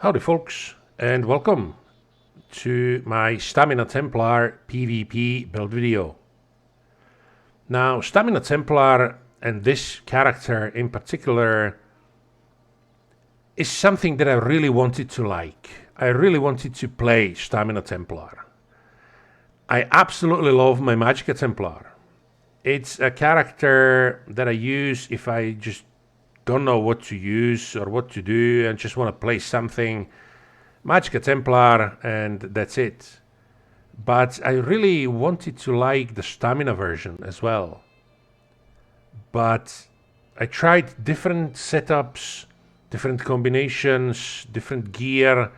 Howdy folks, and welcome to my Stamina Templar PvP build video. Now, Stamina Templar and this character in particular is something that I really wanted to like. I really wanted to play Stamina Templar. I absolutely love my Magicka Templar. It's a character that I use if I just don't know what to use or what to do and just want to play something. Magicka Templar, and that's it. But I really wanted to like the stamina version as well. But I tried different setups, different combinations, different gear.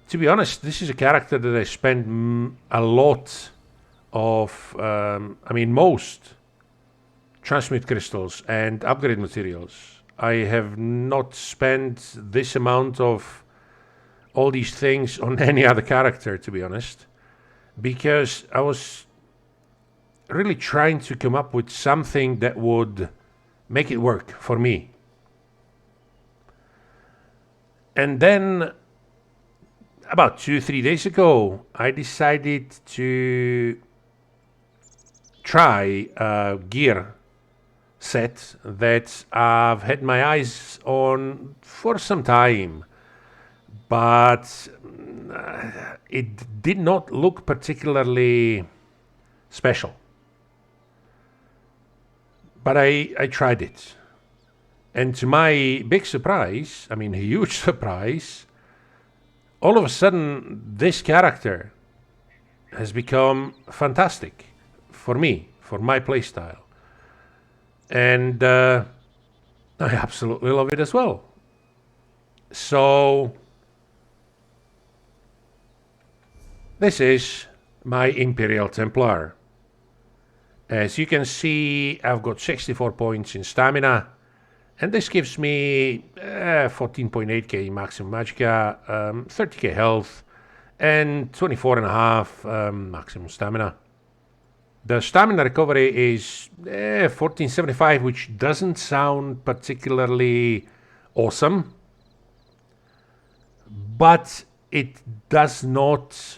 To be honest, this is a character that I spend a lot of, most transmute crystals and upgrade materials. I have not spent this amount of all these things on any other character, to be honest, because I was really trying to come up with something that would make it work for me. And then about 2-3 days ago, I decided to try a gear set that I've had my eyes on for some time, but it did not look particularly special. But I tried it, and to my big surprise, a huge surprise, all of a sudden this character has become fantastic for me, for my playstyle. And I absolutely love it as well. So this is my Imperial Templar. As you can see, I've got 64 points in stamina, and this gives me 14.8k maximum magicka, 30k health, and 24.5 maximum stamina. The stamina recovery is 1475, which doesn't sound particularly awesome, but it does not,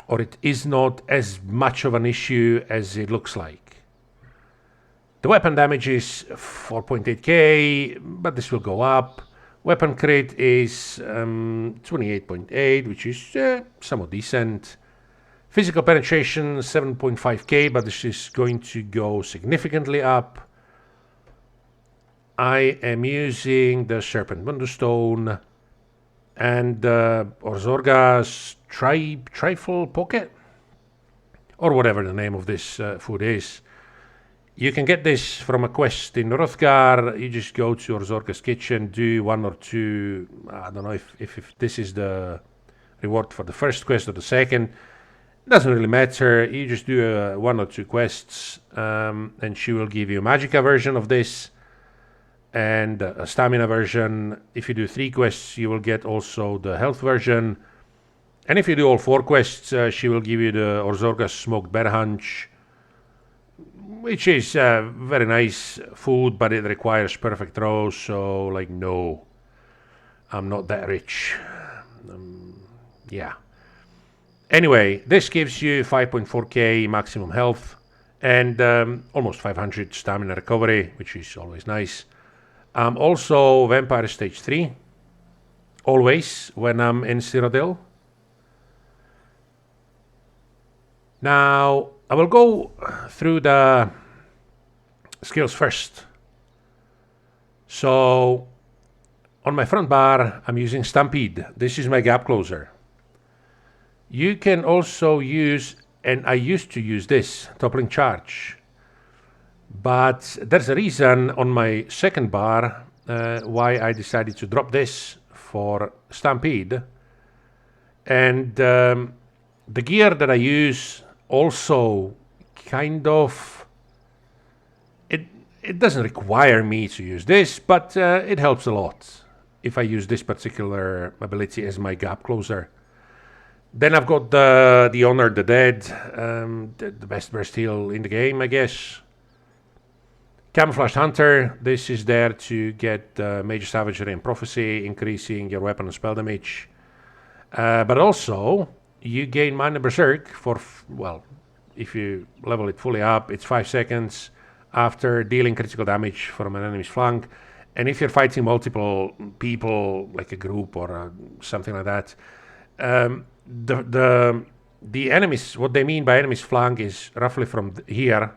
or it is not as much of an issue as it looks like. The weapon damage is 4.8k, but this will go up. Weapon crit is 28.8, which is somewhat decent. Physical penetration 7.5k, but this is going to go significantly up. I am using the Serpent Wonderstone and Orzorga's Trifle Pocket, or whatever the name of this food is. You can get this from a quest in Hrothgar. You just go to Orzorga's kitchen, do one or two. I don't know if this is the reward for the first quest or the second. Doesn't really matter. You just do one or two quests, and she will give you a Magicka version of this and a stamina version. If you do 3 quests, you will get also the health version. And if you do all 4 quests, she will give you the Orzorga's smoked bear hunch, which is very nice food, but it requires perfect throws. So, no, I'm not that rich. Yeah. Anyway, this gives you 5.4k maximum health and almost 500 stamina recovery, which is always nice. I'm also Vampire Stage 3, always when I'm in Cyrodiil. Now, I will go through the skills first. So, on my front bar, I'm using Stampede. This is my gap closer. You can also use, and I used to use this, Toppling Charge. But there's a reason on my second bar why I decided to drop this for Stampede. And the gear that I use also kind of, it doesn't require me to use this, but it helps a lot if I use this particular ability as my gap closer. Then I've got the Honor the Dead, the best burst heal in the game, I guess. Camouflaged Hunter, this is there to get Major Savagery and Prophecy, increasing your weapon and spell damage. But also, you gain Minor Berserk for, well, if you level it fully up, it's 5 seconds after dealing critical damage from an enemy's flank. And if you're fighting multiple people, like a group or something like that, the enemies, what they mean by enemy's flank is roughly from here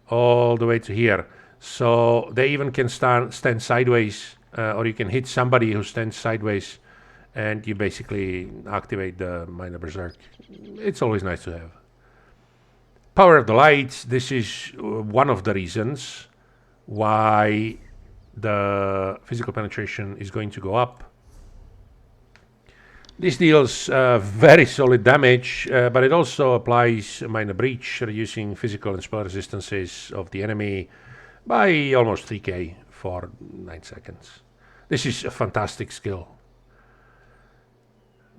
all the way to here. So they even can stand sideways, or you can hit somebody who stands sideways, and you basically activate the Minor Berserk. It's always nice to have. Power of the Light, this is one of the reasons why the physical penetration is going to go up. This deals very solid damage, but it also applies Minor Breach, reducing physical and spell resistances of the enemy by almost 3k for 9 seconds. This is a fantastic skill.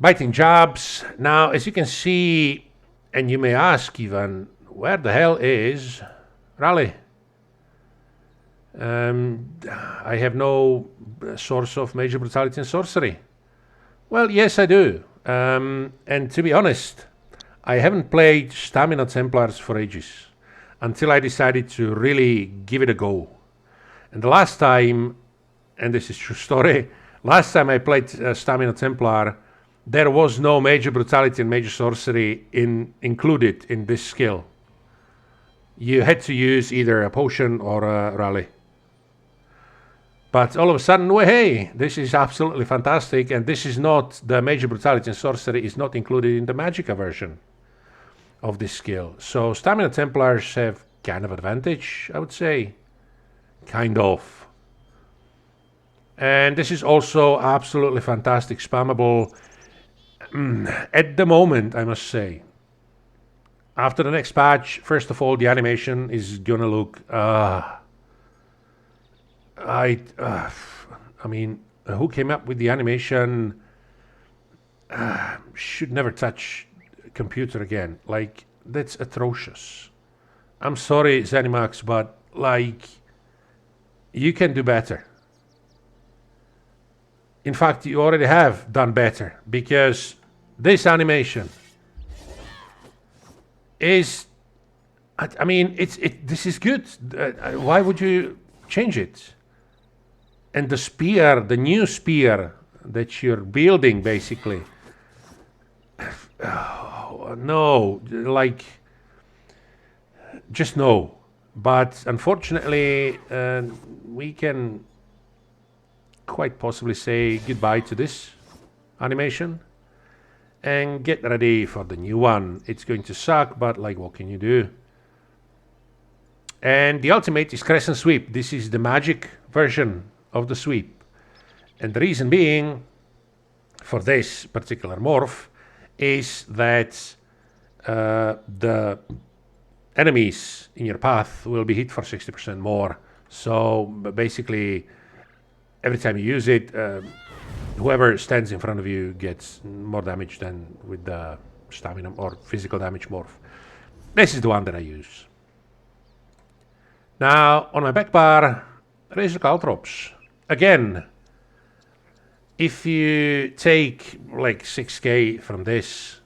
Biting Jabs. Now, as you can see, and you may ask even, where the hell is Rally? I have no source of Major Brutality and Sorcery. Well, yes, I do. And to be honest, I haven't played Stamina Templars for ages, until I decided to really give it a go. And the last time, and this is true story, last time I played Stamina Templar, there was no Major Brutality and Major Sorcery included in this skill. You had to use either a potion or a rally. But all of a sudden, well, hey, this is absolutely fantastic, and this is not, the Major Brutality and Sorcery is not included in the Magicka version of this skill. So Stamina Templars have kind of advantage, I would say. Kind of. And this is also absolutely fantastic, spammable. At the moment, I must say. After the next patch, first of all, the animation is gonna look... I mean, who came up with the animation should never touch a computer again. Like, that's atrocious. I'm sorry, Zenimax, but, like, you can do better. In fact, you already have done better, because this animation is... I mean, this is good. Why would you change it? And the spear, the new spear that you're building, basically. Oh, no, like, just no. But unfortunately, we can quite possibly say goodbye to this animation and get ready for the new one. It's going to suck, but like, what can you do? And the ultimate is Crescent Sweep. This is the magic version of the sweep. And the reason being for this particular morph is that the enemies in your path will be hit for 60% more. So basically, every time you use it, whoever stands in front of you gets more damage than with the stamina or physical damage morph. This is the one that I use. Now, on my back bar, Razor Caltrops. Again, if you take like 6k from this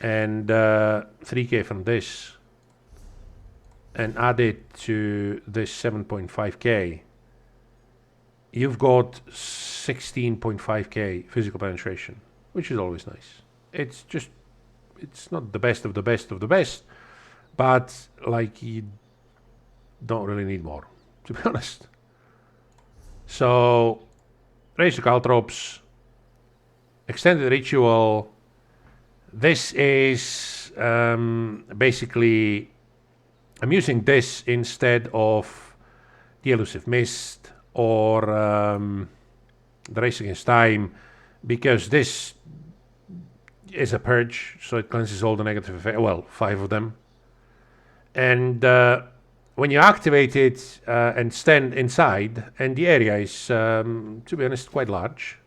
and 3k from this and add it to this 7.5k, you've got 16.5k physical penetration, which is always nice. It's just, it's not the best of the best of the best, but like, you don't really need more, to be honest. So, Razor Caltrops, Extended Ritual. This is basically, I'm using this instead of the Elusive Mist or the Race Against Time, because this is a purge, so it cleanses all the negative effects, well, 5 of them. And when you activate it and stand inside, and the area is, to be honest, quite large.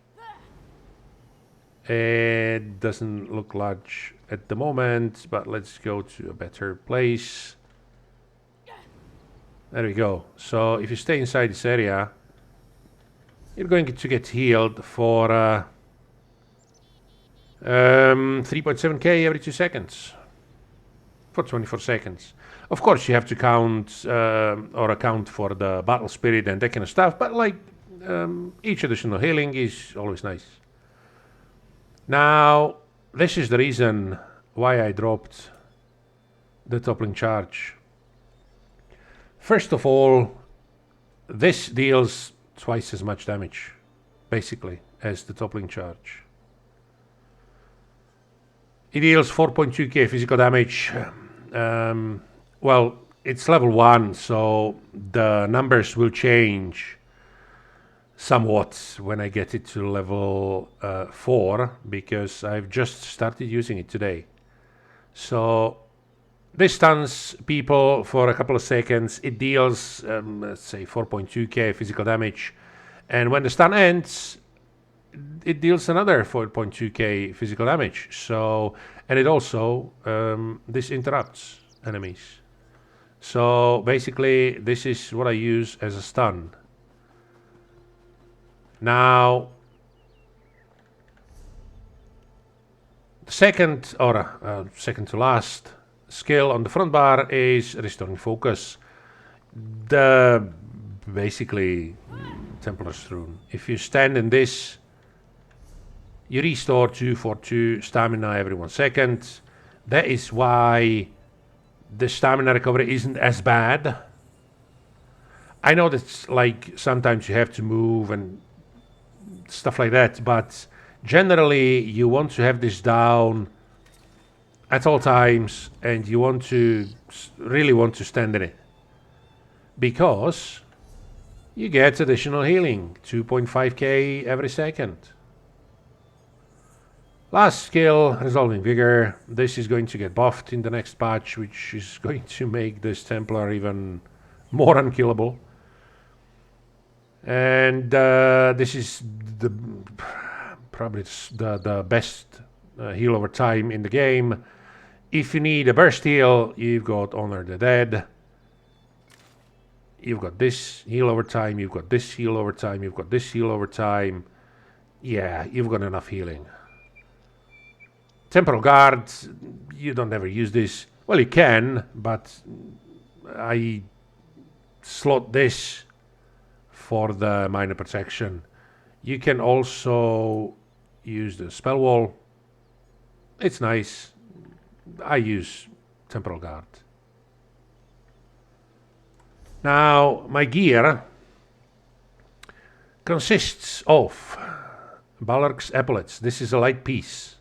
It doesn't look large at the moment, but let's go to a better place. There we go. So if you stay inside this area, you're going to get healed for 3.7k every 2 seconds. For 24 seconds. Of course, you have to count or account for the battle spirit and that kind of stuff, but like each additional healing is always nice. Now, this is the reason why I dropped the toppling charge. First of all, this deals twice as much damage, basically, as the toppling charge. It deals 4.2k physical damage. Well, it's level 1, so the numbers will change somewhat when I get it to level 4, because I've just started using it today. So this stuns people for a couple of seconds. It deals, let's say, 4.2k physical damage, and when the stun ends, it deals another 4.2k physical damage. So, and it also this interrupts enemies. So basically, this is what I use as a stun. Now, the second, or second to last skill on the front bar is restoring focus. The basically Templar's Rune. If you stand in this, you restore 242 stamina every 1 second. That is why the stamina recovery isn't as bad. I know that like sometimes you have to move and stuff like that, but generally you want to have this down at all times, and you want to really want to stand in it, because you get additional healing, 2.5k every second. Last skill, Resolving Vigor. This is going to get buffed in the next patch, which is going to make this Templar even more unkillable. And this is probably the best heal over time in the game. If you need a burst heal, you've got Honor the Dead. You've got this heal over time, you've got this heal over time, you've got this heal over time. Yeah, you've got enough healing. Temporal Guard, you don't ever use this. Well, you can, but I slot this for the minor protection. You can also use the spell wall. It's nice. I use Temporal Guard. Now, my gear consists of Balork's Epaulets. This is a light piece.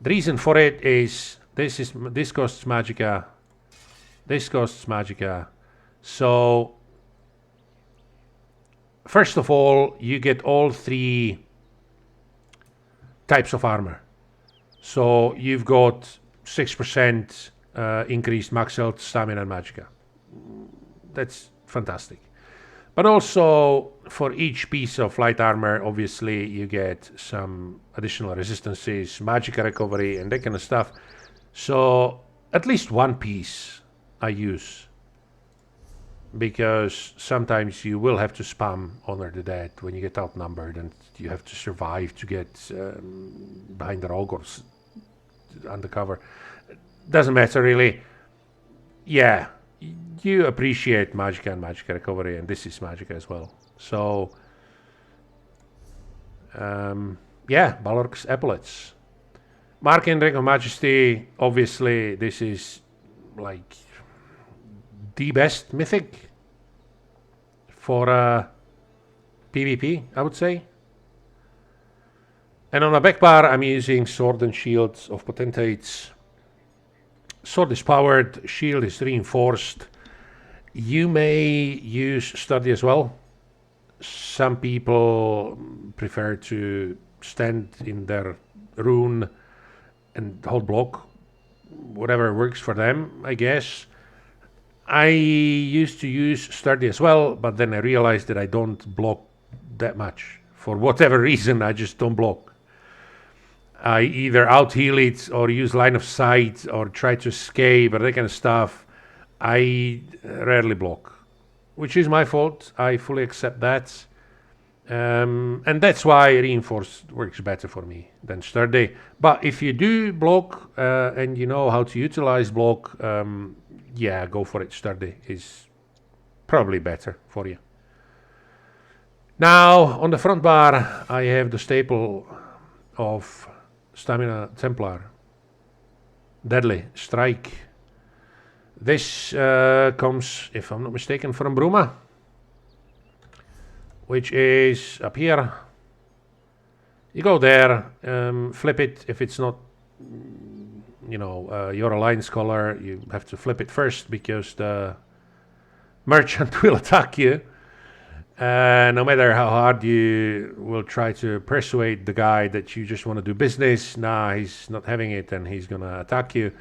The reason for it is this costs Magicka. This costs Magicka. So first of all, you get all 3 types of armor. So you've got 6% increased max health, stamina, and Magicka. That's fantastic. But also, for each piece of light armor, obviously, you get some additional resistances, Magicka recovery, and that kind of stuff. So, at least one piece I use, because sometimes you will have to spam Honor the Dead when you get outnumbered, and you have to survive to get behind the rock or undercover. Doesn't matter, really. Yeah. You appreciate Magicka and Magicka recovery, and this is Magicka as well. So, yeah, Balork's Epaulets. Mark and Ring of Majesty, obviously, this is like the best mythic for PvP, I would say. And on the back bar, I'm using Sword and Shield of Potentates. Sword is powered, Shield is reinforced. You may use Sturdy as well. Some people prefer to stand in their rune and hold block. Whatever works for them, I guess. I used to use Sturdy as well, but then I realized that I don't block that much. For whatever reason, I just don't block. I either out-heal it or use line of sight or try to escape or that kind of stuff. I rarely block, which is my fault. I fully accept that. And that's why reinforced works better for me than sturdy. But if you do block and you know how to utilize block, yeah, go for it. Sturdy is probably better for you. Now, on the front bar, I have the staple of Stamina Templar. Deadly Strike. This comes, if I'm not mistaken, from Bruma, which is up here. You go there, flip it. If it's not, you know, your alliance color, you have to flip it first because the merchant will attack you. No matter how hard you will try to persuade the guy that you just want to do business, nah, he's not having it and he's gonna attack you.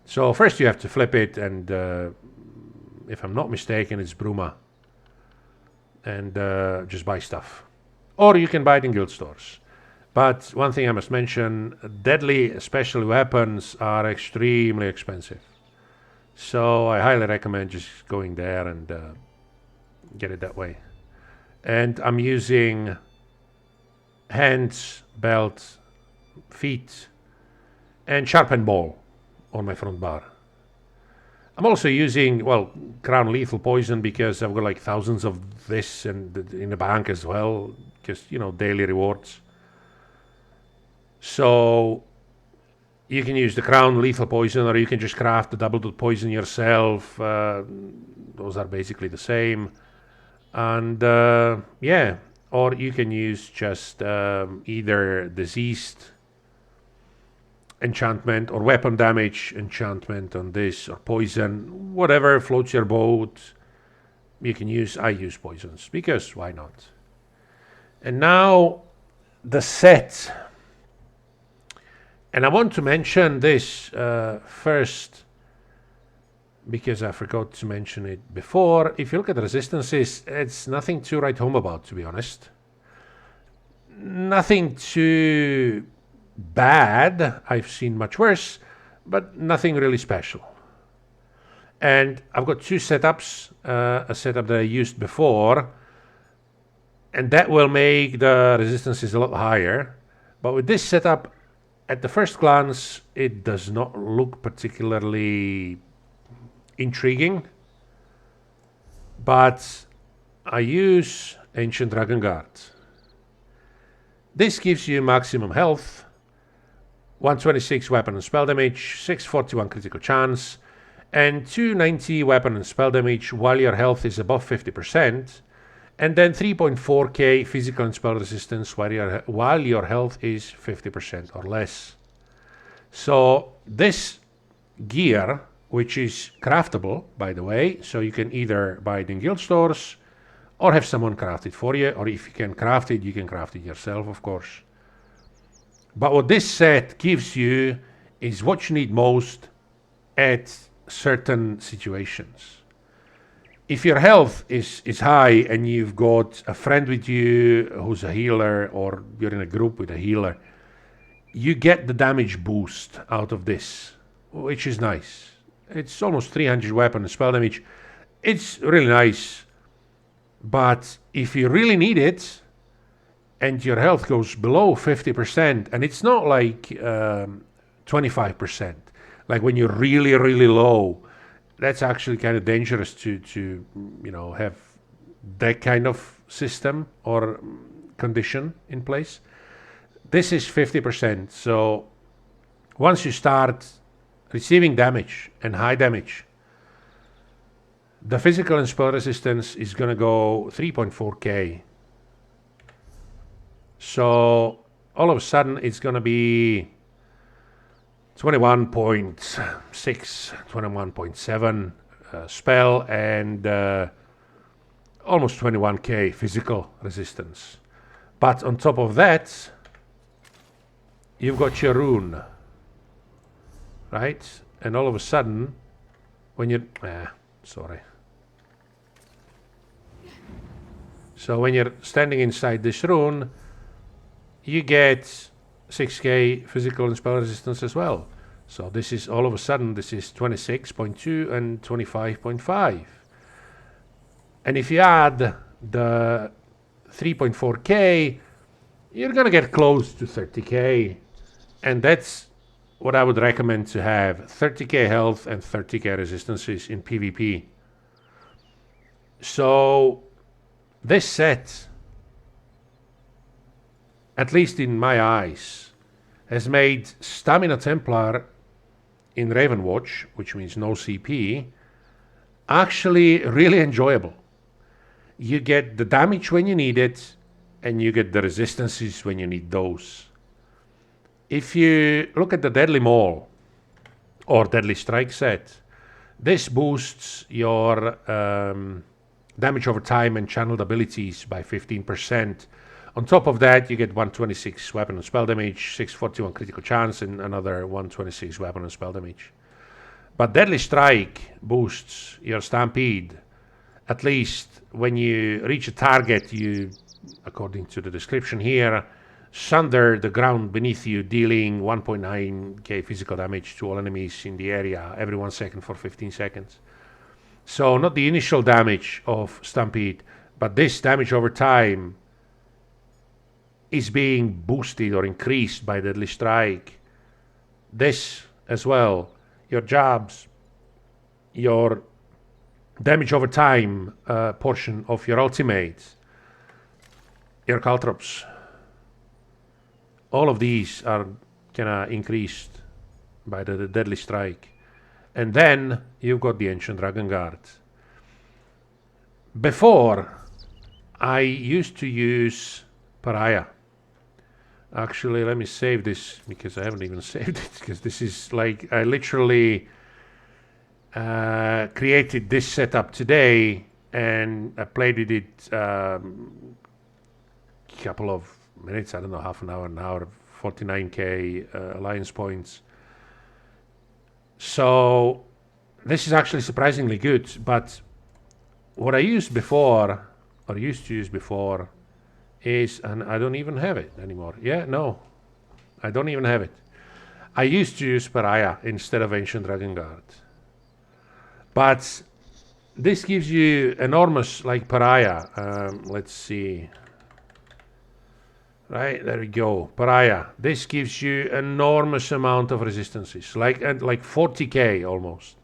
So first you have to flip it, and if I'm not mistaken, it's Bruma. And just buy stuff. Or you can buy it in guild stores. But one thing I must mention, deadly special weapons are extremely expensive. So I highly recommend just going there and get it that way. And I'm using hands, belt, feet, and sharpened ball on my front bar. I'm also using, well, crown lethal poison because I've got like thousands of this and in the bank as well, just, you know, daily rewards. So you can use the crown lethal poison, or you can just craft the double dot poison yourself. Those are basically the same. And yeah, or you can use just either diseased enchantment or weapon damage enchantment on this, or poison, whatever floats your boat. You can use, I use poisons because why not? And now the set. And I want to mention this first because I forgot to mention it before. If you look at the resistances, it's nothing to write home about, to be honest. Nothing too bad. I've seen much worse, but nothing really special. And I've got two setups. A setup that I used before, and that will make the resistances a lot higher. But with this setup, at the first glance, it does not look particularly intriguing. But I use Ancient Dragon Guard. This gives you maximum health, 126 weapon and spell damage, 641 critical chance, and 290 weapon and spell damage while your health is above 50%, and then 3.4k physical and spell resistance while your health is 50% or less. So this gear, which is craftable, by the way, so you can either buy it in guild stores or have someone craft it for you, or if you can craft it, you can craft it yourself, of course. But what this set gives you is what you need most at certain situations. If your health is high and you've got a friend with you who's a healer, or you're in a group with a healer, you get the damage boost out of this, which is nice. It's almost 300 weapon and spell damage. It's really nice. But if you really need it and your health goes below 50%, and it's not like 25%, like when you're really, really low, that's actually kind of dangerous to you know, have that kind of system or condition in place. This is 50%. So once you start receiving damage and high damage, the physical and spell resistance is going to go 3.4k. So all of a sudden it's going to be 21.6, 21.7 spell, and almost 21k physical resistance. But on top of that, you've got your rune, right? And all of a sudden, when you're... sorry. So when you're standing inside this rune, you get 6k physical and spell resistance as well. So this is all of a sudden, this is 26.2 and 25.5. And if you add the 3.4K, you're gonna get close to 30K. And that's what I would recommend to have, 30K health and 30K resistances in PvP. So this set, at least in my eyes, has made Stamina Templar in Ravenwatch, which means no CP, actually really enjoyable. You get the damage when you need it, and you get the resistances when you need those. If you look at the Deadly Maul or Deadly Strike set, this boosts your damage over time and channeled abilities by 15%. On top of that, you get 126 weapon and spell damage, 641 critical chance, and another 126 weapon and spell damage. But Deadly Strike boosts your Stampede. At least when you reach a target, you, according to the description here, sunder the ground beneath you, dealing 1.9k physical damage to all enemies in the area every 1 second for 15 seconds. So not the initial damage of Stampede, but this damage over time is being boosted or increased by Deadly Strike. This as well, your jabs, your damage over time portion of your ultimate, your caltrops, all of these are kinda increased by the Deadly Strike. And then you've got the Ancient Dragon Guard. Before, I used to use Pariah. Actually, let me save this, because I haven't even saved it, because this is like, I literally created this setup today, and I played with it couple of minutes, I don't know, half an hour, 49k alliance points. So this is actually surprisingly good, but what I used before, or used to use before, is, and I don't even have it anymore. Yeah, no, I don't even have it. I used to use Pariah instead of Ancient Dragon Guard. But this gives you enormous, like Pariah, let's see. Right, there we go, Pariah. This gives you enormous amount of resistances, like 40k almost.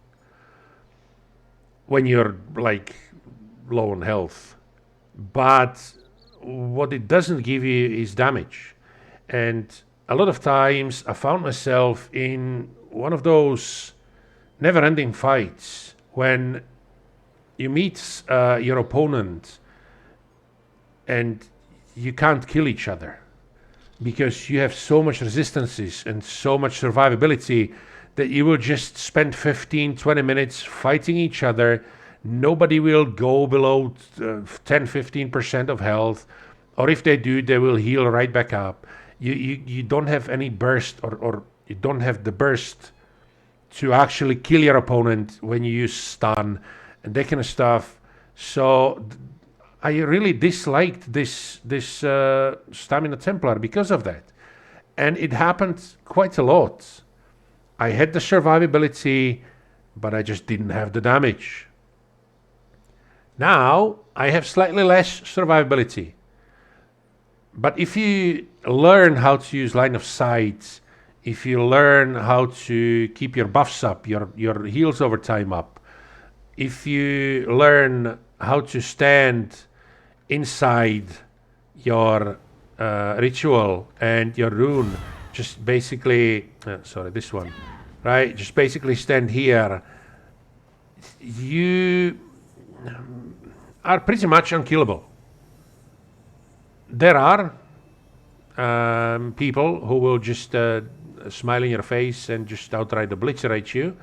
When you're like low on health. But what it doesn't give you is damage. And a lot of times I found myself in one of those never-ending fights when you meet your opponent and you can't kill each other because you have so much resistances and so much survivability that you will just spend 15-20 minutes fighting each other. Nobody will go below 10-15% of health, or if they do, they will heal right back up. You don't have any burst, or you don't have the burst to actually kill your opponent when you use stun and that kind of stuff. So I really disliked this Stamina Templar because of that. And it happened quite a lot. I had the survivability, but I just didn't have the damage. Now, I have slightly less survivability. But if you learn how to use line of sight, if you learn how to keep your buffs up, your heals over time up, if you learn how to stand inside your ritual and your rune, just basically, sorry, this one, right? Just basically stand here. You are pretty much unkillable. There are people who will just smile in your face and just outright obliterate you.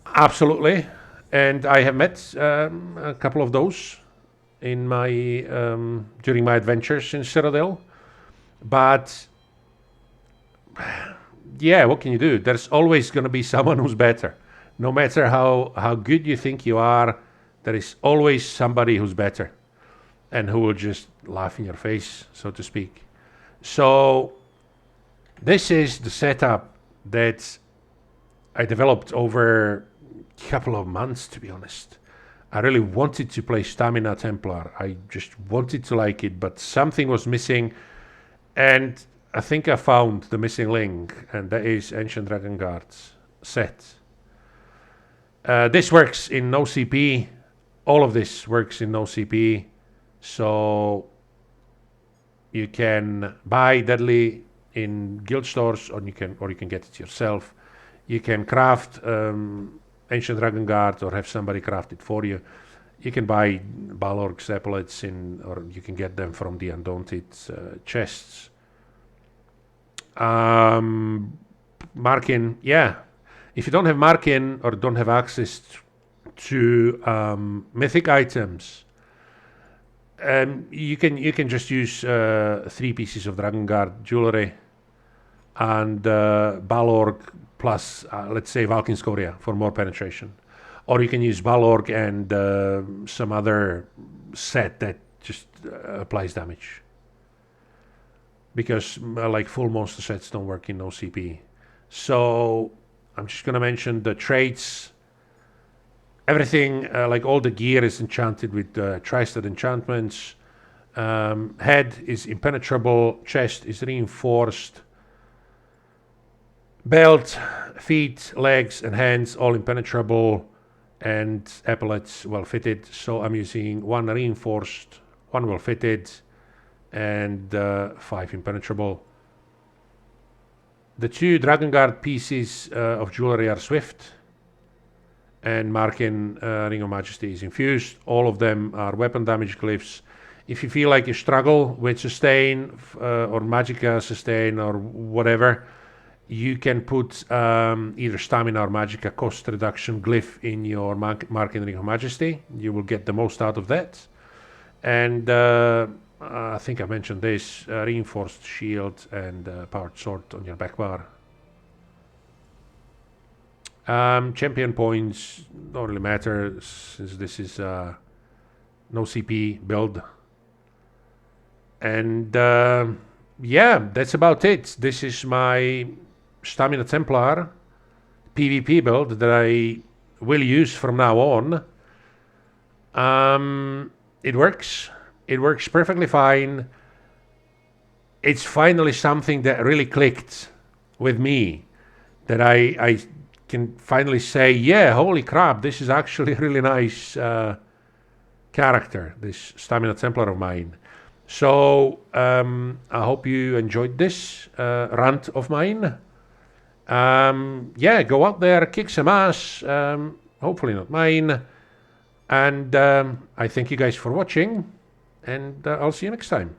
Absolutely. And I have met a couple of those in my during my adventures in Citadel. But yeah, what can you do? There's always going to be someone who's better. No matter how good you think you are, there is always somebody who's better and who will just laugh in your face, so to speak. So this is the setup that I developed over a couple of months, to be honest. I really wanted to play Stamina Templar. I just wanted to like it, but something was missing, and I think I found the missing link, and that is Ancient Dragon Guards set. This works in no CP. All of this works in no CP, so you can buy Deadly in guild stores, or you can get it yourself. You can craft Ancient Dragon Guard, or have somebody craft it for you. You can buy Balorg's epaulets or you can get them from the Undaunted chests. Marking, yeah. If you don't have Marking or don't have access to mythic items, you can just use 3 pieces of Dragon Guard jewelry and Balorg plus, let's say, Valkynscoria for more penetration. Or you can use Balorg and some other set that just applies damage. Because like full monster sets don't work in no CP. So I'm just going to mention the traits. Everything, like all the gear is enchanted with Tri-Stat enchantments. Head is impenetrable, chest is reinforced. Belt, feet, legs and hands all impenetrable, and epaulets well fitted. So I'm using 1 reinforced, 1 well fitted, and 5 impenetrable. The 2 Dragon Guard pieces of jewelry are swift, and Marking Ring of Majesty is infused. All of them are weapon damage glyphs. If you feel like you struggle with sustain or Magicka sustain or whatever, you can put either Stamina or Magicka cost reduction glyph in your Marking Ring of Majesty. You will get the most out of that. And I think I mentioned this, reinforced shield and powered sword on your back bar. Champion points don't really matter since this is no CP build. And yeah, that's about it. This is my Stamina Templar PvP build that I will use from now on. It works. It works perfectly fine. It's finally something that really clicked with me. That I can finally say, yeah, holy crap, this is actually a really nice character, this Stamina Templar of mine. So I hope you enjoyed this rant of mine. Yeah, go out there, kick some ass, hopefully not mine. And I thank you guys for watching, and I'll see you next time.